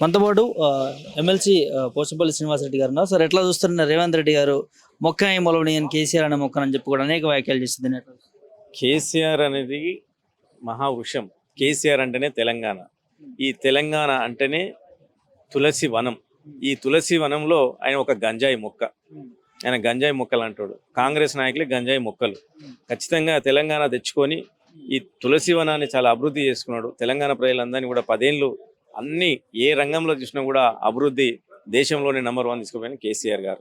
మనతో పాటు ఎమ్మెల్సీ పోచంపల్లి శ్రీనివాసరెడ్డి గారు ఉన్నారు. సార్ ఎట్లా చూస్తున్నారు రేవంత్ రెడ్డి గారు మొక్క మొలవని కేసీఆర్ అనే మొక్కనని చెప్పి కూడా అనేక వ్యాఖ్యలు చేస్తుంది. కేసీఆర్ అనేది మహావృక్షం. కేసీఆర్ అంటేనే తెలంగాణ. ఈ తెలంగాణ అంటేనే తులసి వనం. ఈ తులసి వనంలో ఆయన ఒక గంజాయి మొక్క. ఆయన గంజాయి మొక్కలు అంటాడు. కాంగ్రెస్ నాయకులే గంజాయి మొక్కలు. ఖచ్చితంగా తెలంగాణ తెచ్చుకొని ఈ తులసి వనాన్ని చాలా అభివృద్ధి చేసుకున్నాడు. తెలంగాణ ప్రజలందరినీ కూడా 10 ఏళ్ళు అన్ని ఏ రంగంలో చూసినా కూడా అభివృద్ధి దేశంలోనే నంబర్ 1 తీసుకుపోయిన కేసీఆర్ గారు.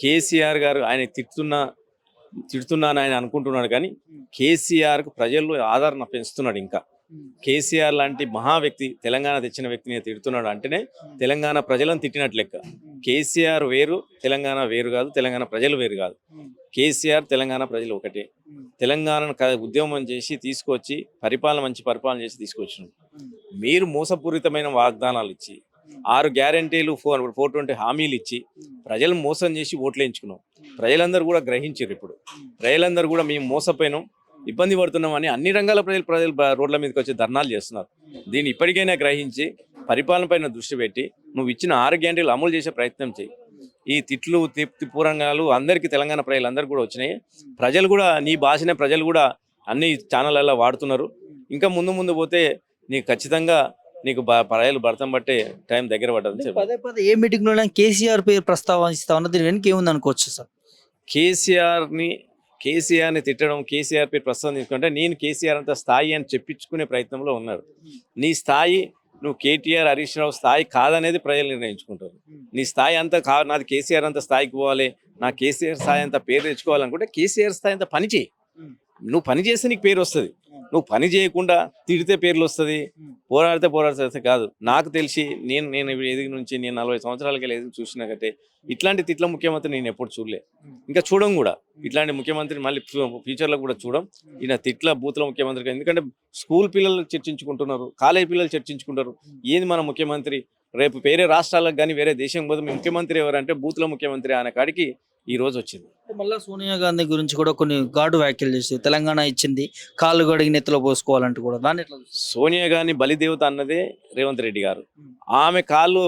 కేసీఆర్ గారు ఆయన తిడుతున్నాను ఆయన అనుకుంటున్నాడు, కానీ కేసీఆర్కు ప్రజల్లో ఆదరణ పెంచుతున్నాడు. ఇంకా కేసీఆర్ లాంటి మహా వ్యక్తి తెలంగాణ తెచ్చిన వ్యక్తిని తిడుతున్నాడు అంటేనే తెలంగాణ ప్రజలను తిట్టినట్లు లెక్క. కేసీఆర్ వేరు, తెలంగాణ వేరు కాదు, తెలంగాణ ప్రజలు వేరు కాదు. కేసీఆర్ తెలంగాణ ప్రజలు ఒకటే. తెలంగాణను ఉద్యమం చేసి తీసుకొచ్చి మంచి పరిపాలన చేసి తీసుకొచ్చినాడు. మీరు మోసపూరితమైన వాగ్దానాలు ఇచ్చి 6 గ్యారంటీలు 420 హామీలు ఇచ్చి ప్రజలు మోసం చేసి ఓట్లు వేయించుకున్నాం. ప్రజలందరూ కూడా గ్రహించారు. ఇప్పుడు ప్రజలందరూ కూడా మేము మోసపోయినాం, ఇబ్బంది పడుతున్నామని అన్ని రంగాల ప్రజలు రోడ్ల మీదకి వచ్చి ధర్నాలు చేస్తున్నారు. దీన్ని ఇప్పటికైనా గ్రహించి పరిపాలన పైన దృష్టి పెట్టి నువ్వు ఇచ్చిన 6 గ్యారంటీలు అమలు చేసే ప్రయత్నం చేయి. ఈ తిట్లు పూరంగాలు అందరికీ తెలంగాణ ప్రజలందరూ కూడా వచ్చినాయి. ప్రజలు కూడా నీ భాషనే ప్రజలు కూడా అన్ని ఛానళ్ళల్లో వాడుతున్నారు. ఇంకా ముందు పోతే నీకు ఖచ్చితంగా నీకు ప్రజలు భర్తం బట్టే టైం దగ్గర పడ్డది. పదే ఏ మీటింగ్ లో కేసీఆర్ పేరు ప్రస్తావిస్తా ఉన్నది దీని వెనక ఏముంది అనుకోవచ్చు సార్? కేసీఆర్ని తిట్టడం, కేసీఆర్ పేరు ప్రస్తావన తీసుకుంటే నేను కేసీఆర్ అంత స్థాయి అని చెప్పించుకునే ప్రయత్నంలో ఉన్నారు. నీ స్థాయి నువ్వు కేటీఆర్ హరీష్ రావు స్థాయి కాదనేది ప్రజలు నిర్ణయించుకుంటారు. నీ స్థాయి అంతా నాది కేసీఆర్ అంత స్థాయికి పోవాలి, నా కేసీఆర్ స్థాయి అంత పేరు తెచ్చుకోవాలనుకుంటే కేసీఆర్ స్థాయి అంత పని చేయి. నువ్వు పని చేస్తే నీకు పేరు వస్తుంది. నువ్వు పని చేయకుండా తిడితే పేర్లు వస్తుంది, పోరాడితే కాదు. నాకు తెలిసి నేను ఎదిగి నుంచి నేను 40 సంవత్సరాలకి ఎదుగు చూసినా కంటే ఇట్లాంటి తిట్ల ముఖ్యమంత్రి నేను ఎప్పుడు చూడలే, ఇంకా చూడం కూడా. ఇట్లాంటి ముఖ్యమంత్రి మళ్ళీ ఫ్యూచర్లో కూడా చూడం. ఈయన తిట్ల బూతుల ముఖ్యమంత్రి. ఎందుకంటే స్కూల్ పిల్లలు చర్చించుకుంటున్నారు, కాలేజ్ పిల్లలు చర్చించుకుంటారు. ఏది మన ముఖ్యమంత్రి? రేపు వేరే రాష్ట్రాలకు కానీ వేరే దేశం పోతే మీ ముఖ్యమంత్రి ఎవరంటే బూతుల ముఖ్యమంత్రి అనే కాడికి ఈ రోజు వచ్చింది. మళ్ళీ సోనియా గాంధీ గురించి కూడా కొన్ని ఘాటు వ్యాఖ్యలు చేసి తెలంగాణ ఇచ్చింది కాళ్ళు గడిగి నెత్తిలో పోసుకోవాలంటూ కూడా దాన్ని ఎట్లా? సోనియా గాంధీ బలిదేవత అన్నదే రేవంత్ రెడ్డి గారు. ఆమె కాళ్ళు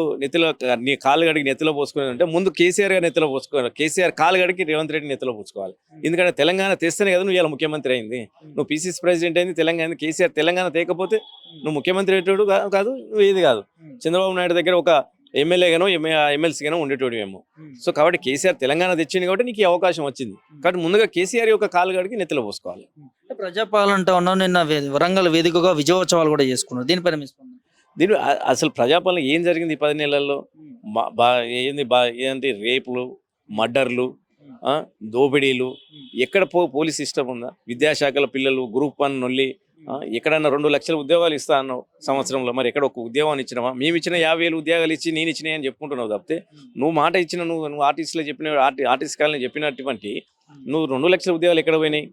గడిగి నెత్తిలో పోసుకుని అంటే ముందు కేసీఆర్ గారు నెత్తిలో పోసుకోవాలి. కేసీఆర్ కాళ్ళు గడికి రేవంత్ రెడ్డి నెత్తిలో పోసుకోవాలి. ఎందుకంటే తెలంగాణ తెస్తేనే కదా నువ్వు ఇలా ముఖ్యమంత్రి అయింది. నువ్వు పీసీసీ ప్రెసిడెంట్ అయింది తెలంగాణ. కేసీఆర్ తెలంగాణ తేకపోతే నువ్వు ముఖ్యమంత్రి అయ్యేటోడు కాదు, నువ్వు ఏది కాదు. చంద్రబాబు నాయుడు దగ్గర ఒక ఎమ్మెల్యేగానో ఎమ్మెల్సీగానో ఉండేటోడు మేము. సో కాబట్టి కేసీఆర్ తెలంగాణ తెచ్చింది కాబట్టి నీకు ఈ అవకాశం వచ్చింది. కాబట్టి ముందుగా కేసీఆర్ యొక్క కాలు గడికి నెత్తిలో పోసుకోవాలి. ప్రజాపాలన ఉన్నాం. నిన్న వరంగల్ వేదికగా విజయోత్సవాలు కూడా చేసుకున్నారు. దీనిపైన అసలు ప్రజాపాలన ఏం జరిగింది ఈ 10 నెలల్లో? ఏంటి రేపులు, మర్డర్లు, దోపిడీలు. ఎక్కడ పోలీస్ సిస్టమ్ ఉందా? విద్యాశాఖల పిల్లలు గ్రూప్ 1 నొల్లి ఎక్కడన్నా 2 లక్షల ఉద్యోగాలు ఇస్తా అన్నావు సంవత్సరంలో. మరి ఎక్కడ ఒక ఉద్యోగాన్ని ఇచ్చినావా? మేము ఇచ్చిన 50,000 ఉద్యోగాలు ఇచ్చి నేను ఇచ్చినాయి అని చెప్పుకుంటున్నావు తప్పితే నువ్వు మాట ఇచ్చిన నువ్వు ఆర్టిస్టులో చెప్పిన ఆర్టిస్ట్ కాలని చెప్పినటువంటి నువ్వు 2 లక్షల ఉద్యోగాలు ఎక్కడ పోయినాయి?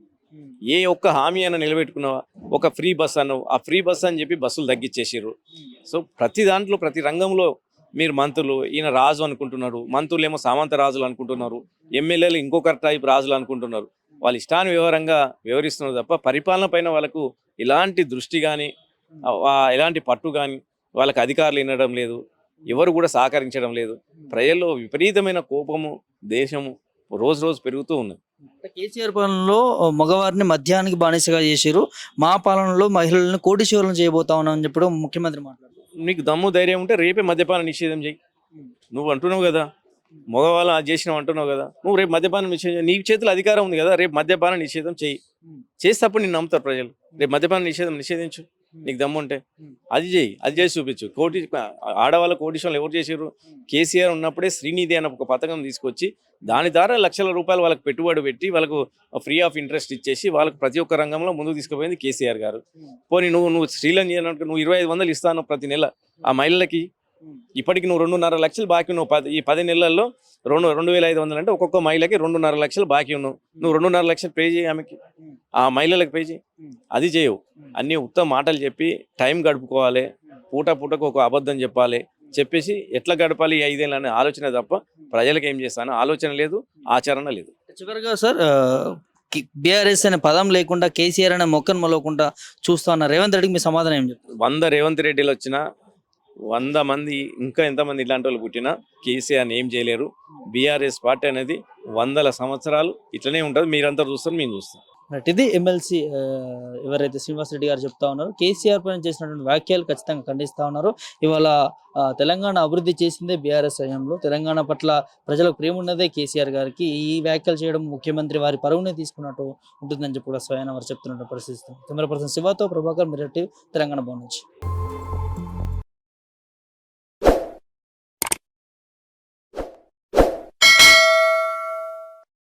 ఏ ఒక్క హామీ అన్న నిలబెట్టుకున్నావా? ఒక ఫ్రీ బస్ అన్నావు, ఆ ఫ్రీ బస్ అని చెప్పి బస్సులు తగ్గించేసారు. సో ప్రతి దాంట్లో ప్రతి రంగంలో మీరు మంత్రులు ఈయన రాజు అనుకుంటున్నారు, మంత్రులు ఏమో సామంత రాజులు అనుకుంటున్నారు, ఎమ్మెల్యేలు ఇంకొక టైప్ రాజులు అనుకుంటున్నారు. వాళ్ళు ఇష్టాన్ని వివరిస్తున్నారు తప్ప పరిపాలన పైన వాళ్ళకు ఎలాంటి దృష్టి కానీ ఎలాంటి పట్టు కానీ వాళ్ళకి అధికారులు వినడం లేదు, ఎవరు కూడా సహకరించడం లేదు. ప్రజల్లో విపరీతమైన కోపము, దేశము రోజు పెరుగుతూ ఉన్నది. కేసీఆర్ పాలనలో మగవారిని మద్యానికి బానిసగా చేశారు, మా పాలనలో మహిళలను కోటీశ్వరులను చేయబోతా ఉన్నామని చెప్పడం ముఖ్యమంత్రి మాట్లాడారు. నీకు దమ్ము ధైర్యం ఉంటే రేపే మద్యపాన నిషేధం చేయి. నువ్వు అంటున్నావు కదా మగవాళ్ళు అది చేసినావు అంటున్నావు కదా, నువ్వు రేపు మద్యపాన నిషేధం, నీ చేతిలో అధికారం ఉంది కదా, రేపు మద్యపాన నిషేధం చేయి. చేసేటప్పుడు నేను నమ్ముతారు ప్రజలు. రేపు మద్యపాన నిషేధించు, నీకు దమ్ము ఉంటే అది చేసి చూపించు. ఆడవాళ్ళ కోటీశ్వరులు ఎవరు చేసారు? కేసీఆర్ ఉన్నప్పుడే శ్రీనిధి అన్న ఒక పథకం తీసుకొచ్చి దాని ద్వారా లక్షల రూపాయలు వాళ్ళకి పెట్టుబడి పెట్టి వాళ్ళకు ఫ్రీ ఆఫ్ ఇంట్రెస్ట్ ఇచ్చేసి వాళ్ళకు ప్రతి ఒక్క రంగంలో ముందుకు తీసుకుపోయింది కేసీఆర్ గారు. పోనీ నువ్వు శ్రీలంక చేయాలంటే నువ్వు 25,000 ఇస్తాను ప్రతి నెల ఆ మహిళలకి. ఇప్పటికి నువ్వు 2.5 లక్షలు బాకీ ఉన్నావు. ఈ 10 నెలల్లో 2,500 అంటే ఒక్కొక్క మహిళకి 2.5 లక్షలు బాకీ ఉన్నావు. నువ్వు 2.5 లక్షలు పే చేయి ఆమెకి, ఆ మహిళలకు పే చేయి. అది చేయవు. అన్ని ఉత్తమ మాటలు చెప్పి టైం గడుపుకోవాలి, పూటకు ఒక అబద్ధం చెప్పేసి ఎట్లా గడపాలి 5 ఏళ్ళు అనే ఆలోచన తప్ప ప్రజలకు ఏం చేస్తాను ఆలోచన లేదు, ఆచరణ లేదు. చివరిగా సార్ బీఆర్ఎస్ అనే పదం లేకుండా కేసీఆర్ అనే మొక్కను మొలవకుండా చూస్తా ఉన్న రేవంత్ రెడ్డికి మీ సమాధానం ఏం చెప్తారు? 100 రేవంత్ రెడ్డిలు వచ్చినా 100 మంది ఇంకా ఎంతమంది ఇట్లాంటి వాళ్ళు పుట్టినా కేసీఆర్ని ఏం చేయలేరు. బీఆర్ఎస్ పార్టీ అనేది 100 సంవత్సరాలు ఇట్లనే ఉంటుంది. మీరంతా చూస్తారు, మేము చూస్తాం. రైట్. ఇది ఎమ్మెల్సీ ఎవరైతే శ్రీనివాసరెడ్డి గారు చెప్తా ఉన్నారు. కేసీఆర్ పైన చేసినటువంటి వ్యాఖ్యలు ఖచ్చితంగా ఖండిస్తా ఉన్నారు. ఇవాళ తెలంగాణ అభివృద్ధి చేసిందే బీఆర్ఎస్ హయాంలో. తెలంగాణ పట్ల ప్రజలకు ప్రేమ ఉన్నదే కేసీఆర్ గారికి. ఈ వ్యాఖ్యలు చేయడం ముఖ్యమంత్రి వారి పరువునే తీసుకున్నట్టు ఉంటుందని చెప్పి కూడా స్వయాన వారు చెప్తున్న పరిస్థితి. కెమెరా పర్సన్ శివతో ప్రభాకర్, మిర్రర్ టీవీ, తెలంగాణ భవన్ నుంచి.